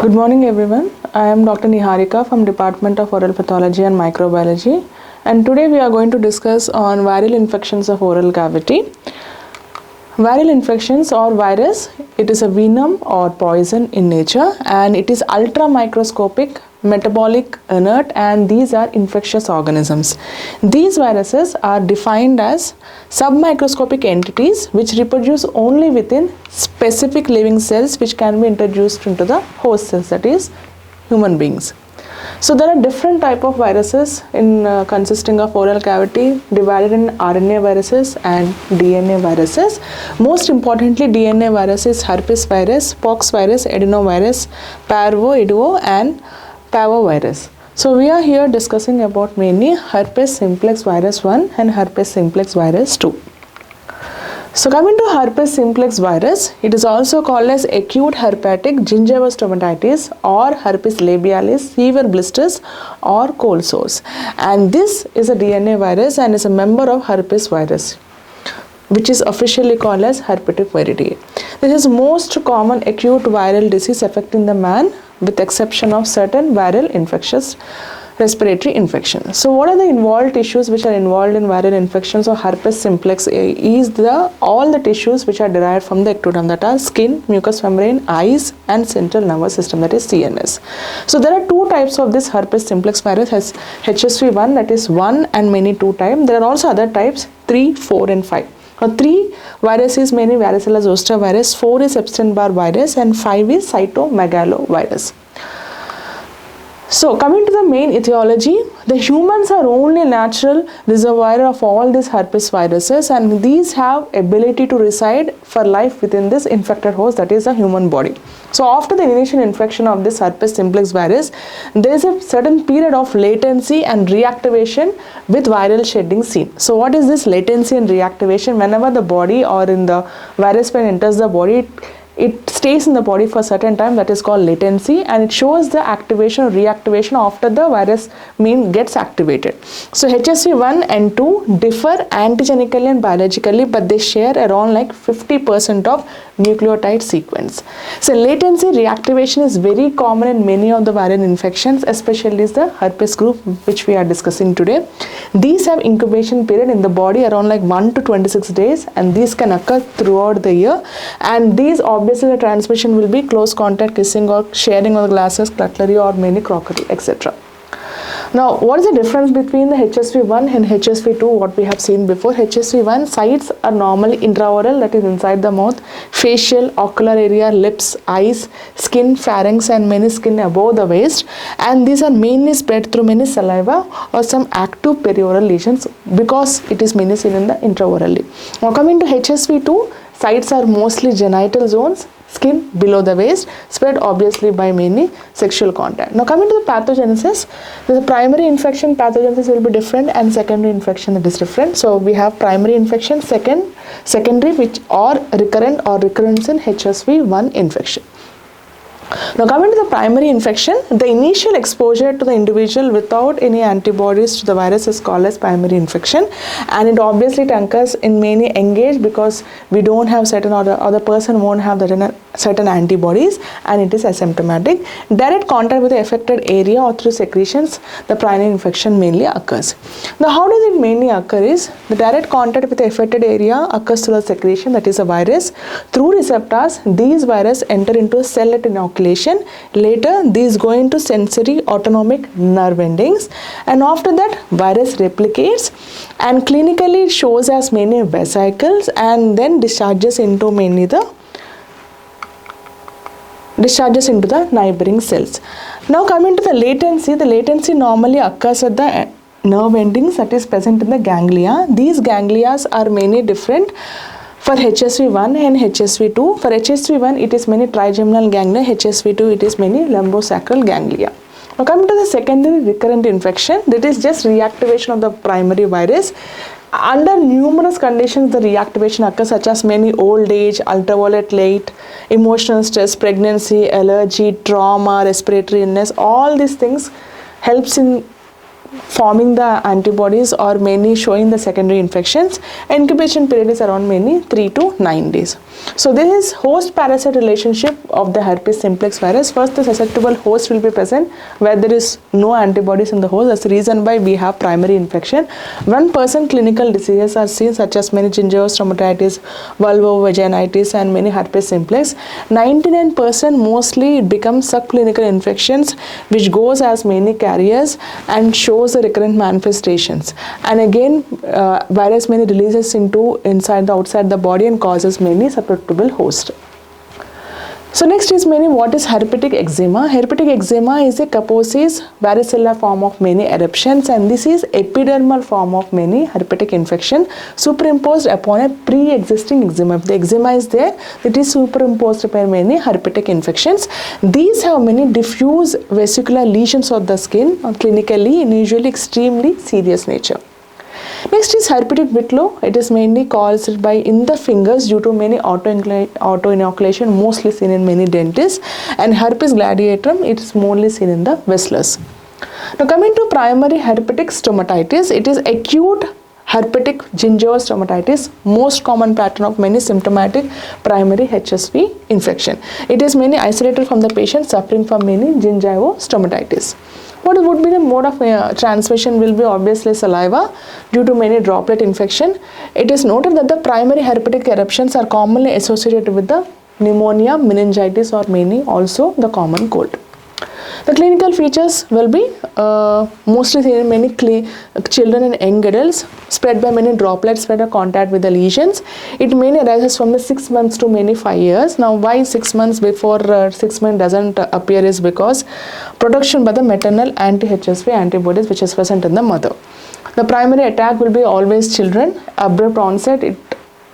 Good morning everyone. I am Dr. Neharika from Department of Oral Pathology and Microbiology, and today we are going to discuss on viral infections of oral cavity. Viral infections or virus, it is a venom or poison in nature, and it is ultra microscopic, metabolic, inert, and these are infectious organisms. These viruses are defined as submicroscopic entities which reproduce only within specific living cells which can be introduced into the host cells, that is human beings. So there are different type of viruses consisting of oral cavity, divided in RNA viruses and DNA viruses. Most importantly, DNA virus is herpes virus, pox virus, adenovirus, parvo, idvo, and parvovirus. So we are here discussing about mainly herpes simplex virus 1 and herpes simplex virus 2. So coming to herpes simplex virus, it is also called as acute herpetic gingival stomatitis or herpes labialis, fever blisters or cold sores. And this is a DNA virus and is a member of herpes virus, which is officially called as herpetic viridae. This is most common acute viral disease affecting the man with exception of certain viral infectious respiratory infections. So what are the involved tissues which are involved in viral infections of herpes simplex? Is all the tissues which are derived from the ectoderm, that are skin, mucous membrane, eyes and central nervous system, that is CNS. So there are two types of this herpes simplex virus, has HSV1, that is 1 and many 2 types. There are also other types 3, 4 and 5. Now 3 virus is mainly varicella zoster virus, 4 is Epstein-Barr virus and 5 is cytomegalovirus. So coming to the main etiology, the humans are only natural reservoir of all these herpes viruses, and these have ability to reside for life within this infected host, that is the human body. So after the initial infection of this herpes simplex virus, there is a certain period of latency and reactivation with viral shedding seen. So what is this latency and reactivation? Whenever the body or in the virus when enters the body, it stays in the body for a certain time, that is called latency, and it shows the activation or reactivation after the virus gets activated. So HSV1 and 2 differ antigenically and biologically, but they share around like 50% of nucleotide sequence. So latency reactivation is very common in many of the viral infections, especially is the herpes group which we are discussing today. These have incubation period in the body around like 1 to 26 days, and these can occur throughout the year, and these obviously the transmission will be close contact, kissing or sharing of glasses, cutlery or many crockery, etc. Now, what is the difference between the HSV1 and HSV2? What we have seen before, HSV1 sites are normally intraoral, that is inside the mouth, facial, ocular area, lips, eyes, skin, pharynx and many skin above the waist, and these are mainly spread through many saliva or some active perioral lesions because it is mainly seen in the intraorally. Now coming to HSV2, sites are mostly genital zones, skin below the waist, spread obviously by many sexual contact. Now coming to the pathogenesis, the primary infection pathogenesis will be different and secondary infection it is different. So we have primary infection, secondary which or recurrent or recurrence in HSV1 infection. Now coming to the primary infection, the initial exposure to the individual without any antibodies to the virus is called as primary infection, and it obviously occurs in many engaged because we don't have certain or the person won't have certain antibodies, and it is asymptomatic. Direct contact with the affected area or through secretions, the primary infection mainly occurs. Now how does it mainly occur is, the direct contact with the affected area occurs through the secretion, that is a virus. Through receptors, these viruses enter into a cell at inoculation. Later these go into sensory autonomic nerve endings, and after that virus replicates and clinically it shows as many vesicles and then discharges into the neighboring cells. Now coming to the latency normally occurs at the nerve endings, that is present in the ganglia. These ganglia are mainly different for HSV1 and HSV2. For HSV1 it is many trigeminal ganglia, HSV2 it is many lumbosacral ganglia. Now coming to the secondary recurrent infection, that is just reactivation of the primary virus. Under numerous conditions the reactivation occurs, such as many old age, ultraviolet light, emotional stress, pregnancy, allergy, trauma, respiratory illness. All these things helps in forming the antibodies or mainly showing the secondary infections. Incubation period is around mainly 3 to 9 days. So this is host parasite relationship of the herpes simplex virus. First, the susceptible host will be present where there is no antibodies in the host. That's the reason why we have primary infection. 1% clinical diseases are seen such as many gingival stomatitis, vulvovaginitis and many herpes simplex. 99% mostly it becomes subclinical infections which goes as many carriers and shows the recurrent manifestations. And again, virus mainly releases into inside the outside the body and causes many susceptible host. So next is mainly what is herpetic eczema. Herpetic eczema is a kaposis varicella form of many eruptions, and this is epidermal form of many herpetic infection superimposed upon a pre-existing eczema. If the eczema is there, it is superimposed upon many herpetic infections. These have many diffuse vesicular lesions of the skin, clinically and usually extremely serious nature. Next is herpetic whitlow. It is mainly caused by in the fingers due to many auto-inoculation, mostly seen in many dentists, and herpes gladiatorum, it is mostly seen in the wrestlers. Now coming to primary herpetic stomatitis, it is acute herpetic gingival stomatitis, most common pattern of many symptomatic primary HSV infection. It is mainly isolated from the patient suffering from many gingival stomatitis. What would be the mode of transmission? Will be obviously saliva due to many droplet infection. It is noted that the primary herpetic eruptions are commonly associated with the pneumonia, meningitis or many also the common cold. The clinical features will be mostly seen in many children and young adults, spread by many droplets spread or contact with the lesions. It mainly arises from the 6 months to many 5 years. Now why 6 months before 6 months doesn't appear is because production by the maternal anti-HSV antibodies which is present in the mother. The primary attack will be always children. Abrupt onset, it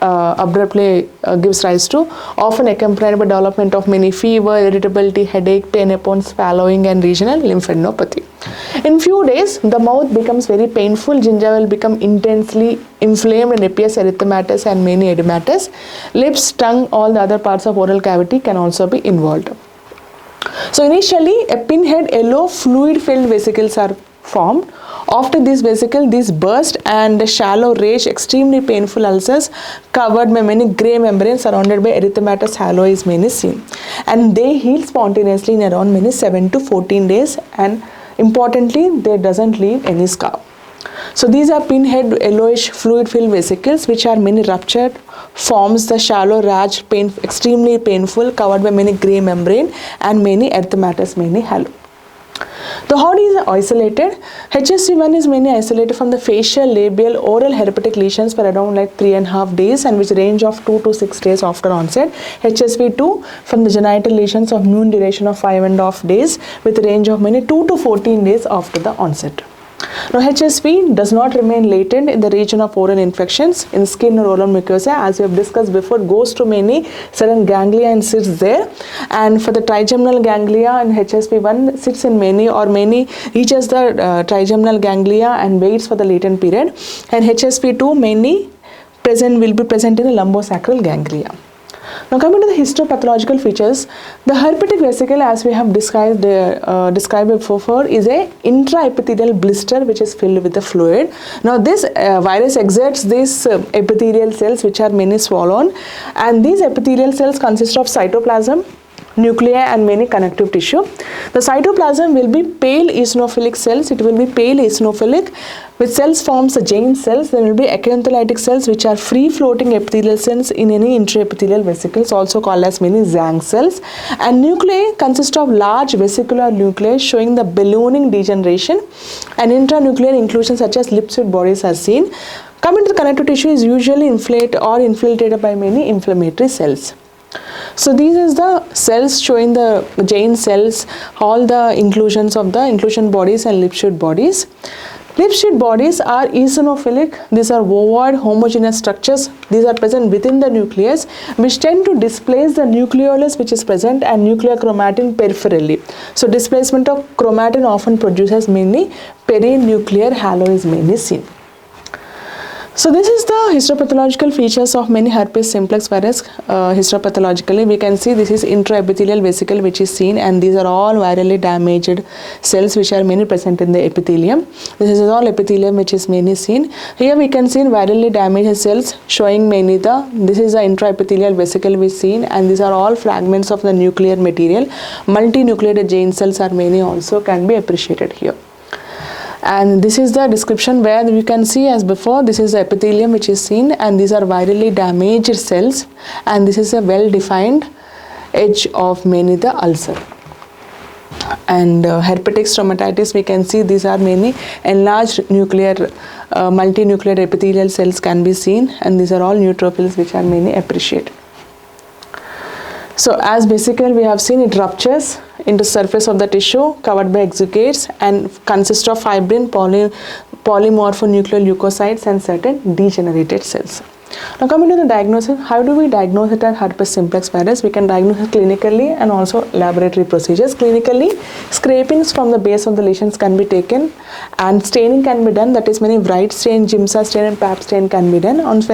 abruptly gives rise to, often accompanied by development of many fever, irritability, headache, pain upon swallowing and regional lymphadenopathy. In few days, the mouth becomes very painful, gingiva will become intensely inflamed and appears erythematous and many edematous. Lips, tongue, all the other parts of oral cavity can also be involved. So initially, a pinhead yellow fluid-filled vesicles are formed. After this vesicle, these burst and the shallow rage, extremely painful ulcers covered by many grey membranes surrounded by erythematous halo is mainly seen. And they heal spontaneously in around many 7 to 14 days, and importantly, they doesn't leave any scar. So these are pinhead yellowish fluid-filled vesicles which are many ruptured, forms the shallow rash, extremely painful, covered by many grey membrane and many erythematous, many halo. The how is isolated. HSV1 is mainly isolated from the facial, labial, oral herpetic lesions for around like 3.5 days and which range of 2 to 6 days after onset. HSV2 from the genital lesions of mean duration of 5.5 days with range of many 2 to 14 days after the onset. Now HSV does not remain latent in the region of oral infections in skin or oral mucosa, as we have discussed before, goes to many certain ganglia and sits there, and for the trigeminal ganglia and HSV1 sits in many or many reaches the trigeminal ganglia and waits for the latent period, and HSV2 mainly will be present in the lumbosacral ganglia. Now coming to the histopathological features, the herpetic vesicle, as we have described before, is a intraepithelial blister which is filled with the fluid. Now this virus exerts these epithelial cells which are mainly swollen, and these epithelial cells consist of cytoplasm, nuclei and many connective tissue. The cytoplasm will be pale eosinophilic cells. It will be pale eosinophilic with cells forms the Jaynes cells. There will be acantholytic cells which are free floating epithelial cells in any intraepithelial vesicles, also called as many Zang cells. And nuclei consist of large vesicular nuclei showing the ballooning degeneration, and intranuclear inclusions such as lipid bodies are seen. Coming to the connective tissue is usually inflated or infiltrated by many inflammatory cells. So these is the cells showing the Jaynes cells, all the inclusions of the inclusion bodies and lip sheath bodies. Lip sheath bodies are eosinophilic. These are ovoid homogeneous structures. These are present within the nucleus which tend to displace the nucleolus which is present and nuclear chromatin peripherally. So displacement of chromatin often produces mainly perinuclear halo is mainly seen. So this is the histopathological features of many herpes simplex virus. Histopathologically, we can see this is intraepithelial vesicle which is seen, and these are all virally damaged cells which are mainly present in the epithelium. This is all epithelium which is mainly seen. Here we can see virally damaged cells showing mainly this is the intraepithelial vesicle we seen, and these are all fragments of the nuclear material. Multinucleated giant cells are mainly also can be appreciated here. And this is the description where you can see as before, this is the epithelium which is seen, and these are virally damaged cells, and this is a well defined edge of mainly the ulcer. And herpetic stomatitis, we can see these are mainly enlarged nuclear multinuclear epithelial cells can be seen, and these are all neutrophils which are mainly appreciated. So as basically we have seen, it ruptures into surface of the tissue covered by exudates and consists of fibrin, polymorphonuclear leukocytes and certain degenerated cells. Now coming to the diagnosis, how do we diagnose it as herpes simplex virus? We can diagnose it clinically and also laboratory procedures. Clinically, scrapings from the base of the lesions can be taken and staining can be done, that is many Wright stain, Giemsa stain and Pap stain can be done. And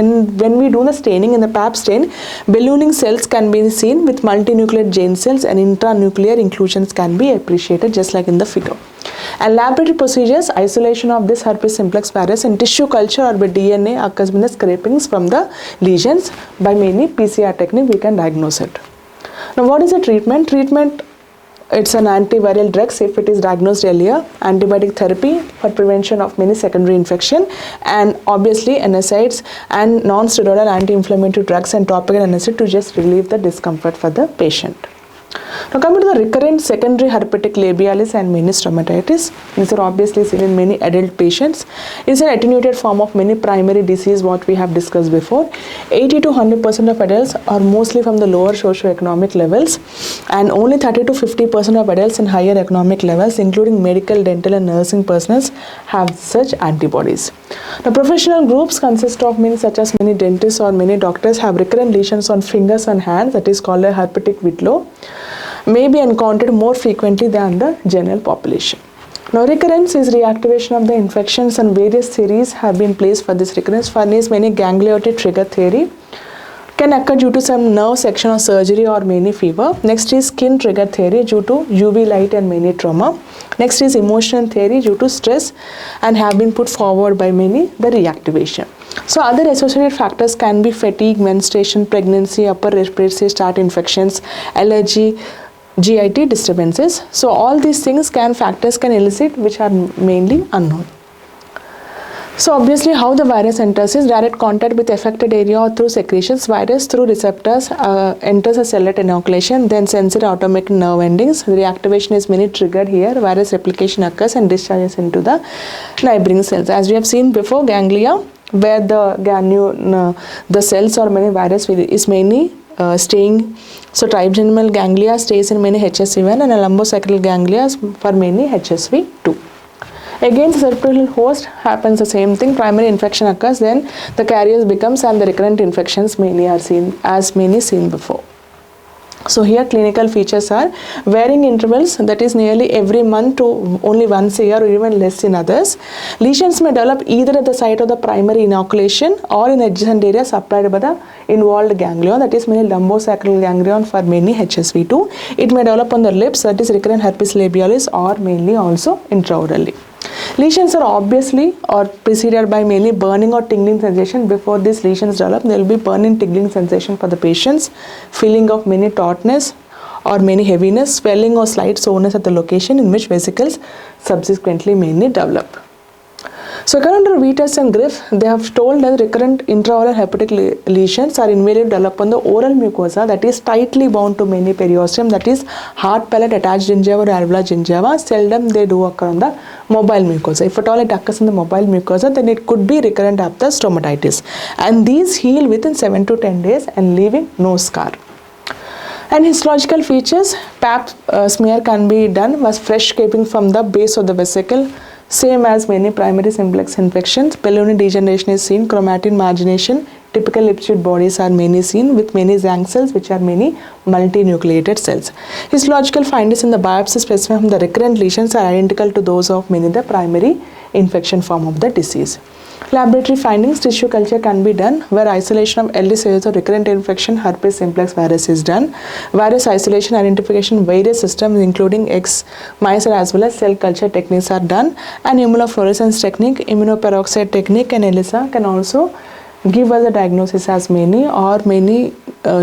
when we do the staining in the Pap stain, ballooning cells can be seen with multinuclear giant cells and intranuclear inclusions can be appreciated just like in the figure. And laboratory procedures, isolation of this herpes simplex virus in tissue culture or by DNA occurs when the scrapings from the lesions. By mainly PCR technique we can diagnose it. Now what is the treatment? Treatment, it's an antiviral drugs if it is diagnosed earlier, antibiotic therapy for prevention of many secondary infection, and obviously NSAIDs and non-steroidal anti-inflammatory drugs and topical anesthetic to just relieve the discomfort for the patient. Now coming to the recurrent secondary herpetic labialis and many stomatitis, these are obviously seen in many adult patients. It's an attenuated form of many primary disease what we have discussed before. 80 to 100% of adults are mostly from the lower socio-economic levels, and only 30 to 50% of adults in higher economic levels including medical, dental and nursing personnel have such antibodies. Now professional groups consist of many such as many dentists or many doctors have recurrent lesions on fingers and hands, that is called a herpetic whitlow, may be encountered more frequently than the general population. Now recurrence is reactivation of the infections, and various theories have been placed for this recurrence. One is many gangliotic trigger theory, can occur due to some nerve section or surgery or many fever. Next is skin trigger theory due to UV light and many trauma. Next is emotion theory due to stress and have been put forward by many the reactivation. So other associated factors can be fatigue, menstruation, pregnancy, upper respiratory tract infections, allergy, GIT disturbances. So all these things factors can elicit which are mainly unknown. So obviously how the virus enters is direct contact with affected area or through secretions. Virus through receptors enters a cell at inoculation, then sensory automatic nerve endings. The reactivation is mainly triggered here. Virus replication occurs and discharges into the neighboring cells. As we have seen before, ganglia, where the cells or many virus is mainly staying. So trigeminal ganglia stays in many HSV1 and a lumbosacral ganglia for many HSV2. Again, the cerebral host happens the same thing. Primary infection occurs, then the carriers becomes, and the recurrent infections mainly are seen as many seen before. So here clinical features are varying intervals, that is nearly every month to only once a year or even less in others. Lesions may develop either at the site of the primary inoculation or in adjacent areas supplied by the involved ganglion, that is mainly lumbosacral ganglion for many HSV2. It may develop on the lips, that is recurrent herpes labialis, or mainly also intraorally. Lesions are obviously or preceded by mainly burning or tingling sensation. Before these lesions develop, there will be burning, tingling sensation for the patients, feeling of many tautness or many heaviness, swelling or slight soreness at the location in which vesicles subsequently mainly develop. So according to Vitas and Griff, they have told that recurrent intraoral hepatic lesions are invariably developed on the oral mucosa, that is tightly bound to many periosteum, that is hard palate, attached gingiva or alveolar gingiva. Seldom they do occur on the mobile mucosa. If at all it occurs in the mobile mucosa, then it could be recurrent after stomatitis. And these heal within 7 to 10 days and leaving no scar. And histological features, Pap smear can be done was fresh scraping from the base of the vesicle, same as many primary simplex infections. Ballooning degeneration is seen, chromatin margination, typical lipstick bodies are mainly seen with many Zang cells which are many multinucleated cells. Histological findings in the biopsy specimen from the recurrent lesions are identical to those of many the primary infection form of the disease. Laboratory findings: tissue culture can be done where isolation of early stages of recurrent infection herpes simplex virus is done. Virus isolation identification various systems including X, mice as well as cell culture techniques are done, and immunofluorescence technique, immunoperoxide technique and ELISA can also give us a diagnosis as many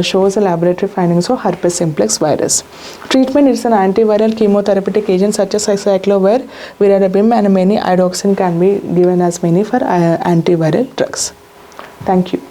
shows the laboratory findings of herpes simplex virus. Treatment is an antiviral chemotherapeutic agent such as cyclovir, viravibim and many iodoxin can be given as many for antiviral drugs. Thank you.